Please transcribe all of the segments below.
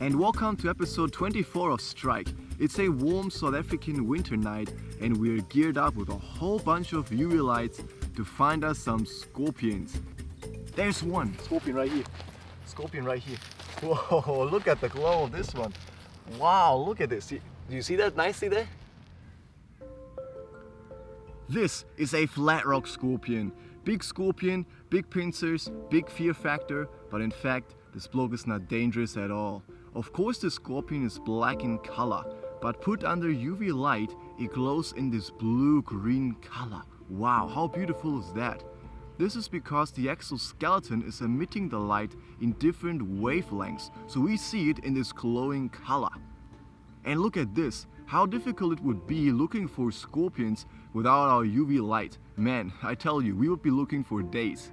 And welcome to episode 24 of Strike. It's a warm South African winter night and we're geared up with a whole bunch of UV lights to find us some scorpions. There's one scorpion right here. Scorpion right here. Whoa, look at the glow of this one. Wow, look at this. Do you see that nicely there? This is a flat rock scorpion. Big scorpion, big pincers, big fear factor, but in fact, this bloke is not dangerous at all. Of course the scorpion is black in color, but put under UV light, it glows in this blue-green color. Wow, how beautiful is that? This is because the exoskeleton is emitting the light in different wavelengths, so we see it in this glowing color. And look at this, how difficult it would be looking for scorpions without our UV light. Man, I tell you, we would be looking for days.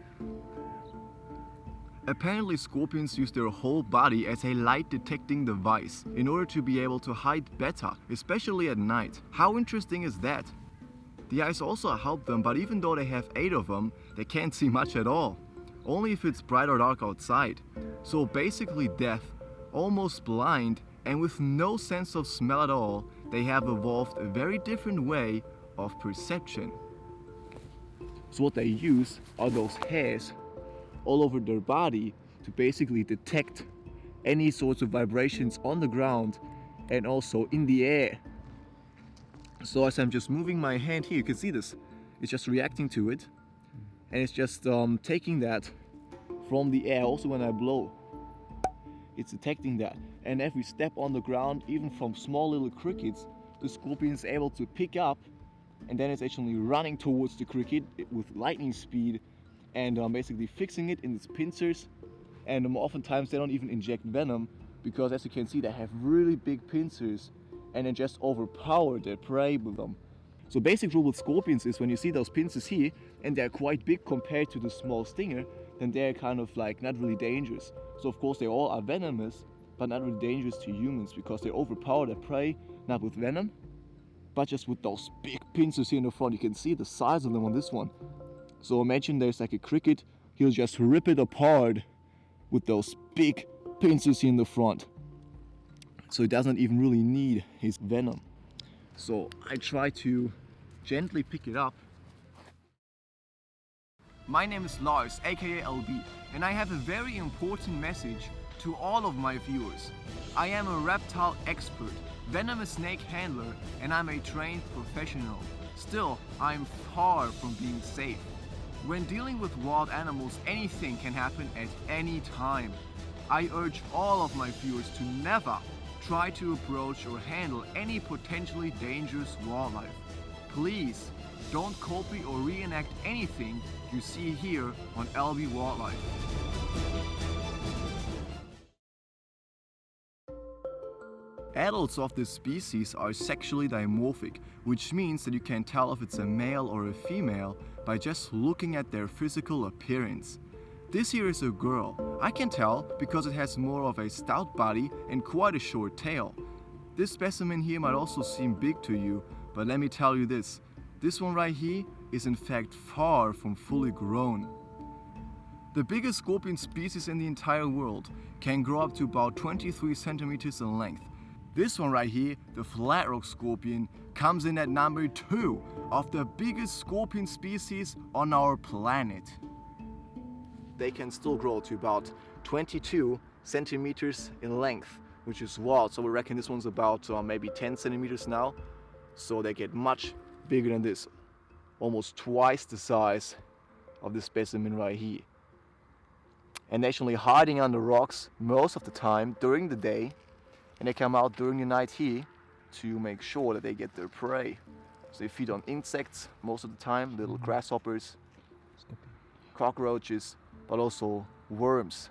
Apparently scorpions use their whole body as a light detecting device in order to be able to hide better, especially at night. How interesting is that? The eyes also help them, but even though they have 8 of them, they can't see much at all. Only if it's bright or dark outside. So basically deaf, almost blind, and with no sense of smell at all, they have evolved a very different way of perception. So what they use are those hairs all over their body to basically detect any sorts of vibrations on the ground and also in the air. So as I'm just moving my hand here, you can see this, it's just reacting to it and it's just taking that from the air. Also when I blow, it's detecting that, and every step on the ground, even from small little crickets, the scorpion is able to pick up, and then it's actually running towards the cricket with lightning speed and basically fixing it in its pincers. And oftentimes they don't even inject venom because, as you can see, they have really big pincers and then just overpower their prey with them. So basic rule with scorpions is when you see those pincers here and they're quite big compared to the small stinger, then they're kind of like not really dangerous. So of course they all are venomous, but not really dangerous to humans because they overpower their prey, not with venom, but just with those big pincers here in the front. You can see the size of them on this one. So imagine there's like a cricket, he'll just rip it apart with those big pincers here in the front. So he doesn't even really need his venom. So I try to gently pick it up. My name is Lars, aka LB, and I have a very important message to all of my viewers. I am a reptile expert, venomous snake handler, and I'm a trained professional. Still, I'm far from being safe. When dealing with wild animals, anything can happen at any time. I urge all of my viewers to never try to approach or handle any potentially dangerous wildlife. Please don't copy or reenact anything you see here on Lbwildlife. Adults of this species are sexually dimorphic, which means that you can tell if it's a male or a female by just looking at their physical appearance. This here is a girl. I can tell because it has more of a stout body and quite a short tail. This specimen here might also seem big to you, but let me tell you this. This one right here is in fact far from fully grown. The biggest scorpion species in the entire world can grow up to about 23 centimeters in length. This one right here, the flat rock scorpion, comes in at number 2 of the biggest scorpion species on our planet. They can still grow to about 22 centimeters in length, which is wild. So we reckon this one's about maybe 10 centimeters now. So they get much bigger than this, almost twice the size of this specimen right here. And they're actually hiding under rocks most of the time during the day, and they come out during the night here to make sure that they get their prey. So they feed on insects most of the time, little grasshoppers, cockroaches, but also worms.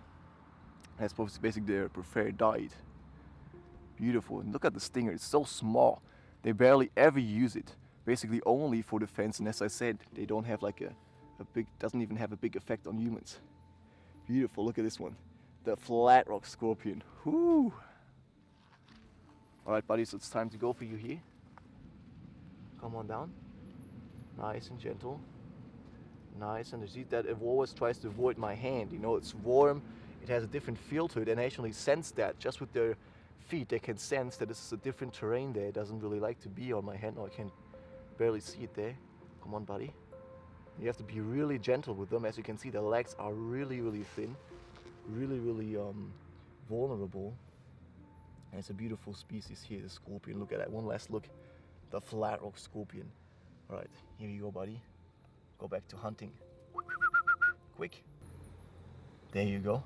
That's basically their preferred diet. Beautiful. And look at the stinger, it's so small. They barely ever use it. Basically only for defense, and as I said, they don't have like a big, doesn't even have a big effect on humans. Beautiful, look at this one. The flat rock scorpion. Whoo! Alright buddies, so it's time to go for you here. Come on down. Nice and gentle. Nice, and you see that it always tries to avoid my hand. You know, it's warm it has a different feel to it, and actually sense that just with their feet. They can sense that this is a different terrain there. It doesn't really like to be on my hand. Oh, I can barely see it there. Come on, buddy. You have to be really gentle with them. As you can see, their legs are really, really thin, really, really vulnerable. And it's a beautiful species here, the scorpion. Look at that. One last look. The flat rock scorpion. All right, here you go, buddy. Go back to hunting. Quick. There you go.